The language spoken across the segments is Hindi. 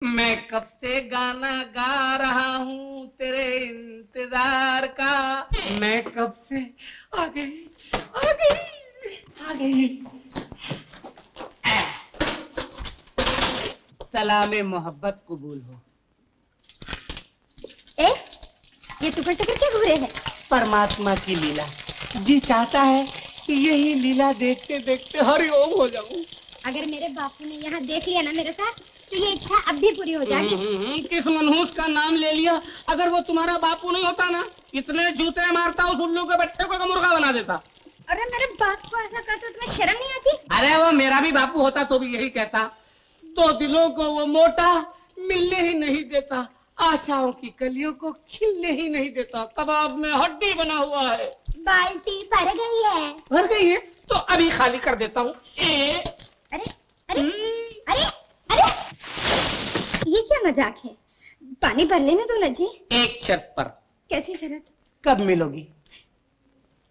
मैं कब से गाना गा रहा हूँ तेरे इंतजार का। मैं कब से आ गई आ गई आ गई। सलामे मोहब्बत कबूल हो। ये टुकड़ टुकड़ क्या घूरे हैं? परमात्मा की लीला। जी चाहता है कि यही लीला देखते देखते हरिओम हो जाऊं। अगर मेरे बापू ने यहाँ देख लिया ना मेरे साथ, तो ये इच्छा अब भी पूरी हो जाएगी। किस मनहूस का नाम ले लिया। अगर वो तुम्हारा बापू नहीं होता ना, इतने जूते मारता उस उल्लू के बच्चे को मुर्गा बना देता। अरे मेरे बाप को ऐसा कहते तो तुम्हें शर्म नहीं आती? अरे वो मेरा भी बापू होता तो भी यही कहता। दो दिलों को वो मोटा मिलने ही नहीं देता, आशाओं की कलियों को खिलने ही नहीं देता। कबाब में हड्डी बना हुआ है। बाल्टी भर गई है। भर गई है तो अभी खाली कर देता हूँ। अरे अरे अरे अरे ये क्या मजाक है? पानी भर लेने दो ना जी। एक शर्त पर। कैसी शर्त? कब मिलोगी?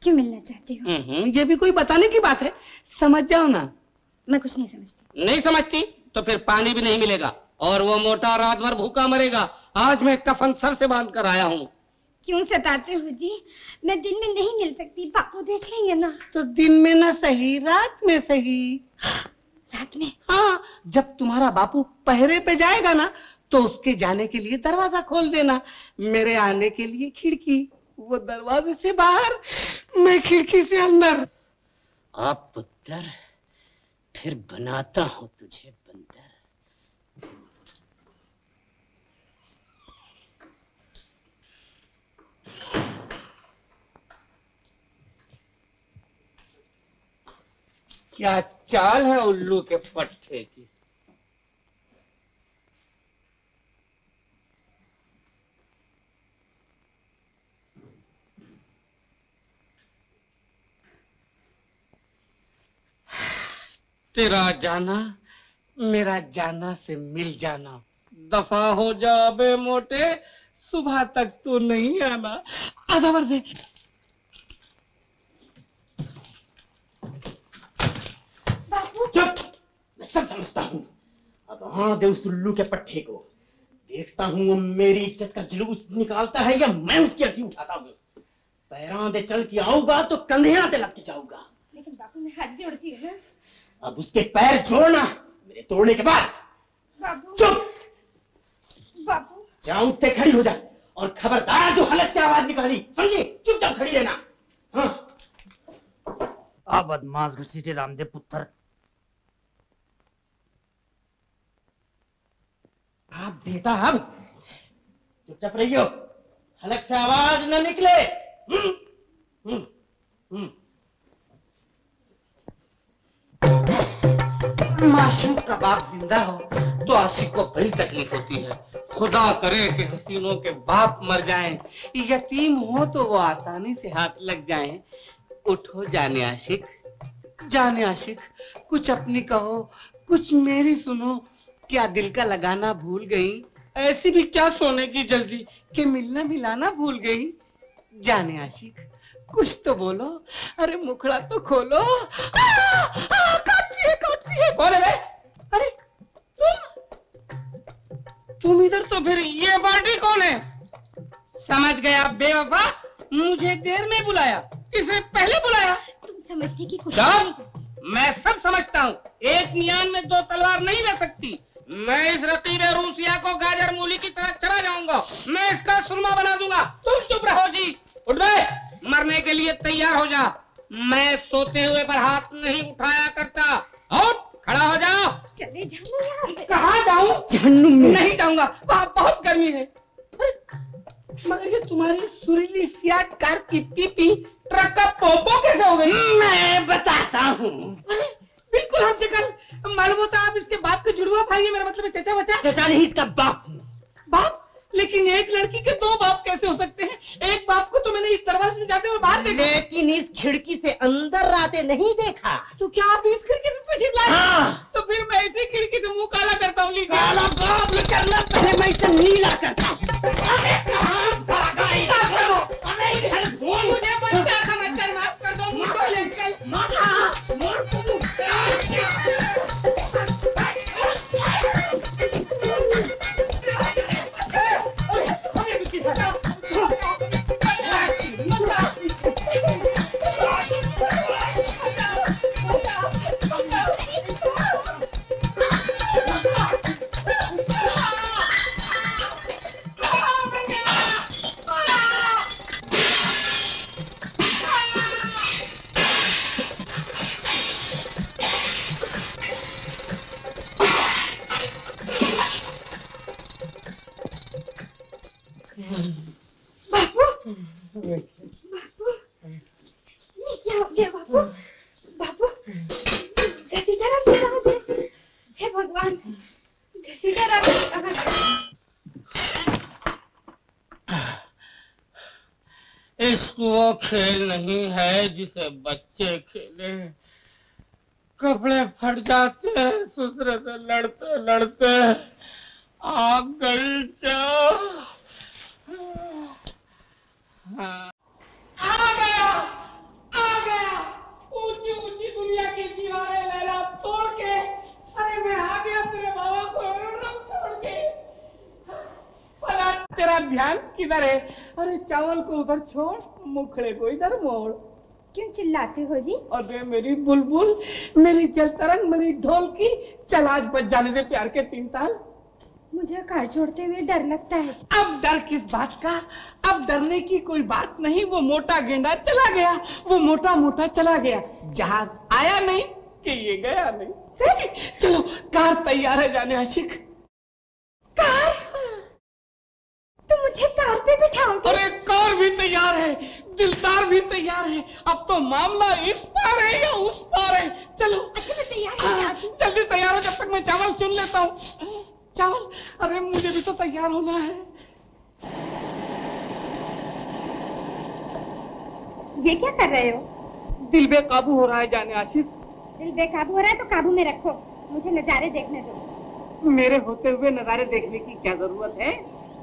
क्यों मिलना चाहती हो? ये भी कोई बताने की बात है, समझ जाओ ना। मैं कुछ नहीं समझती। नहीं समझती तो फिर पानी भी नहीं मिलेगा और वो मोटा रात भर भूखा मरेगा। आज मैं कफन सर से बांध कर आया हूँ। क्यों सताते हो जी? मैं दिन में नहीं मिल सकती, बापू देख लेंगे ना। तो दिन में ना सही, रात में सही। रात में? हाँ, जब तुम्हारा बापू पहरे पे जाएगा ना, तो उसके जाने के लिए दरवाजा खोल देना, मेरे आने के लिए खिड़की। वो दरवाजे से बाहर, मैं खिड़की से अंदर। आप पुत्र, फिर बनाता हूँ तुझे बंदर। क्या चाल है उल्लू के पट्टे की। तेरा जाना मेरा जाना से मिल जाना। दफा हो जा बे मोटे, सुबह तक तो नहीं आना। आधा वर्ष से चुप, मैं सब समझता हूँ। अब हाँ दे उस उल्लू के पट्टे को। देखता हूँ वो मेरी इज्जत का जुलूस निकालता है या मैं उसकी अर्थी उठाता हूँ। पैरां दे चल के आऊंगा तो कंधें दे लग के जाऊंगा। लेकिन बापू मैं हाथ जोड़ती हूँ ना। अब उसके पैर जोड़ना मेरे तोड़ने के बाद। बापू। चुप। बापू। जाऊं ते खड़ी हो जा और खबरदार जो हलक से आवाज निकाली, समझी? चुपचाप खड़ी रहना। हाँ। आ बदमाश घसीटे रामदेव पुत्र। आप बेटा अब चुपचाप रहियो, हलक से आवाज न निकले। माशूक का बाप जिंदा हो तो आशिक को बड़ी तकलीफ होती है। खुदा करे कि हसीनों के बाप मर जाएं, यतीम हो तो वो आसानी से हाथ लग जाएं। उठो जाने आशिक, जाने आशिक, कुछ अपनी कहो, कुछ मेरी सुनो। क्या दिल का लगाना भूल गई? ऐसी भी क्या सोने की जल्दी कि मिलना मिलाना भूल गई? जाने आशिक, कुछ तो बोलो। अरे मुखड़ा तो खोलो। काटती है। कौन है बे? अरे तुम इधर, तो फिर ये पार्टी कौन है? समझ गया बेवफा, मुझे देर में बुलाया, इसे पहले बुलाया। तुम समझने की कोशिश। मैं सब समझता हूँ। एक मियान में दो तलवार नहीं रह सकती। मैं इस रकीबे रूसिया को गाजर मूली की तरह चला जाऊंगा। मैं इसका सुरमा बना दूंगा। तुम चुप रहो जी। उठ बे, मरने के लिए तैयार हो जा। मैं सोते हुए पर हाथ नहीं उठाया करता। उठ, खड़ा हो जाओ। चले जाओ यार। कहाँ जाऊँ? जहन्नुम में। नहीं जाऊंगा, वहाँ बहुत गर्मी है। मगर ये तुम्हारी सुरीली फियाट कार की पीपी ट्रक का पोपो कैसे हो गई? मैं बताता हूँ। अरे बिल्कुल हम शक्ल। मालूम होता आप इसके बाप के जुड़वा भाई है, मेरा मतलब है चचा बचा। चचा नहीं, इसका बाप। बाप? लेकिन एक लड़की के दो बाप कैसे हो सकते हैं? एक बाप को तो मैंने इस दरवाजे से जाते हुए बाहर देखा। लेकिन इस खिड़की से अंदर आते नहीं देखा। तो क्या आप इस खिड़की से पीछे लाए? हाँ। तो फिर मैं इसी खिड़की से मुंह काला करता हूँ। काला बाप न करना, पहले मैं इसे नीला करता हूँ। मुझे बच्चा समझकर माफ कर दो। मुझको लेकर बापू ये क्या हो गया बापू? बापू घसीटा रख दिया मुझे। हे भगवान, घसीटा रख दिया। इश्क वो खेल नहीं है जिसे बच्चे खेले। कपड़े फट जाते हैं दूसरे से लड़ते लड़ते। आ गई क्या? हाँ। आ गया, आ गया। ऊंची ऊंची दुनिया की दीवारें लैला तोड़ के। अरे मैं आ गया तेरे बाबा को एकदम छोड़ के। भला तेरा ध्यान किधर है? अरे चावल को उधर छोड़, मुखड़े को इधर मोड़। क्यों चिल्लाते हो जी? अरे मेरी बुलबुल, मेरी जल तरंग, मेरी ढोल की, चल आज बच जाने दे प्यार के 3 ताल। मुझे कार छोड़ते हुए डर लगता है। अब डर किस बात का? अब डरने की कोई बात नहीं। वो मोटा गेंडा चला गया, वो मोटा मोटा चला गया। जहाज आया नहीं कि ये गया नहीं। चलो कार तैयार है जाने आशिक। कार? तुम मुझे कार पे बिठाओगे? अरे कार भी तैयार है, दिलदार भी तैयार है। अब तो मामला इस पार है या उस पार है। चलो। अच्छा मैं तैयार हो। जल्दी तैयार हो, जब तक मैं चावल चुन लेता हूँ। चावल? अरे मुझे भी तो तैयार होना है। ये क्या कर रहे हो? दिल बेकाबू हो रहा है जाने आशिक। दिल बेकाबू हो रहा है तो काबू में रखो। मुझे नजारे देखने दो। मेरे होते हुए नजारे देखने की क्या जरूरत है?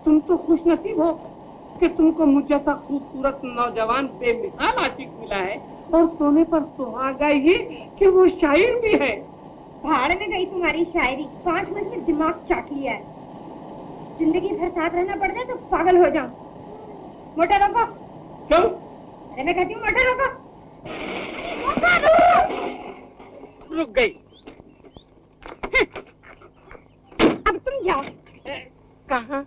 तुम तो खुश नसीब हो कि तुमको मुझ जैसा खूबसूरत नौजवान बेमिसाल आशिक मिला है। और सोने पर सुहागा ये कि वो शायर भी है। भाड़ में गई तुम्हारी शायरी। 5 मिनट में दिमाग चाट लिया है। जिंदगी भर साथ रहना पड़ जाए तो पागल हो जाऊं। मोटर रोको। क्यों? अरे मैं कहती हूँ मोटर रोको। रुक गई। अब तुम जाओ। कहाँ?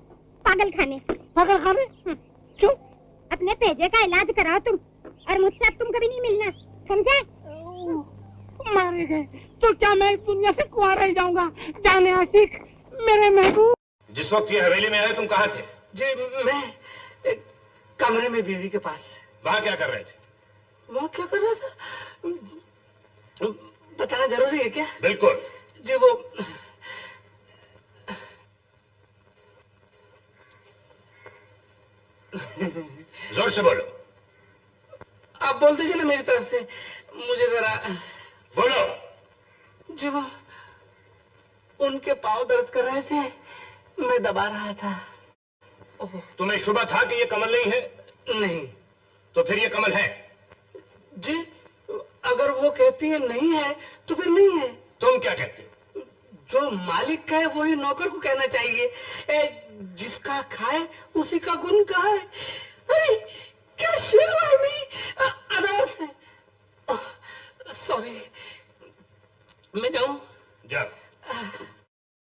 पागल खाने। पागल खाने? क्यों? अपने पेजे का इलाज कराओ तुम, और मुझसे अब तुम कभी नहीं मिलना, समझे? मारे गए तो क्या मैं इस दुनिया से कुंवारा रह जाऊंगा जाने आशिक, मेरे महबूब। जिस वक्त ये हवेली में आए तुम कहाँ थे? जी मैं कमरे में बीवी के पास। वहाँ क्या कर रहे थे? वहाँ क्या कर रहा था? बताना जरूरी है क्या? बिल्कुल। जी वो जोर से बोलो। आप बोल दीजिए ना मेरी तरफ से, मुझे जरा। बोलो। जी वो उनके पाँव दर्द कर रहे थे, मैं दबा रहा था। तुम्हें शुबा था कि ये कमल नहीं है? नहीं। तो फिर ये कमल है? जी अगर वो कहती है नहीं है तो फिर नहीं है। तुम क्या कहते हो? जो मालिक का है वही नौकर को कहना चाहिए। जिसका खाए उसी का गुण गाए। अरे क्या शेरवानी अदार से। सॉरी, मैं जाऊं? जाओ।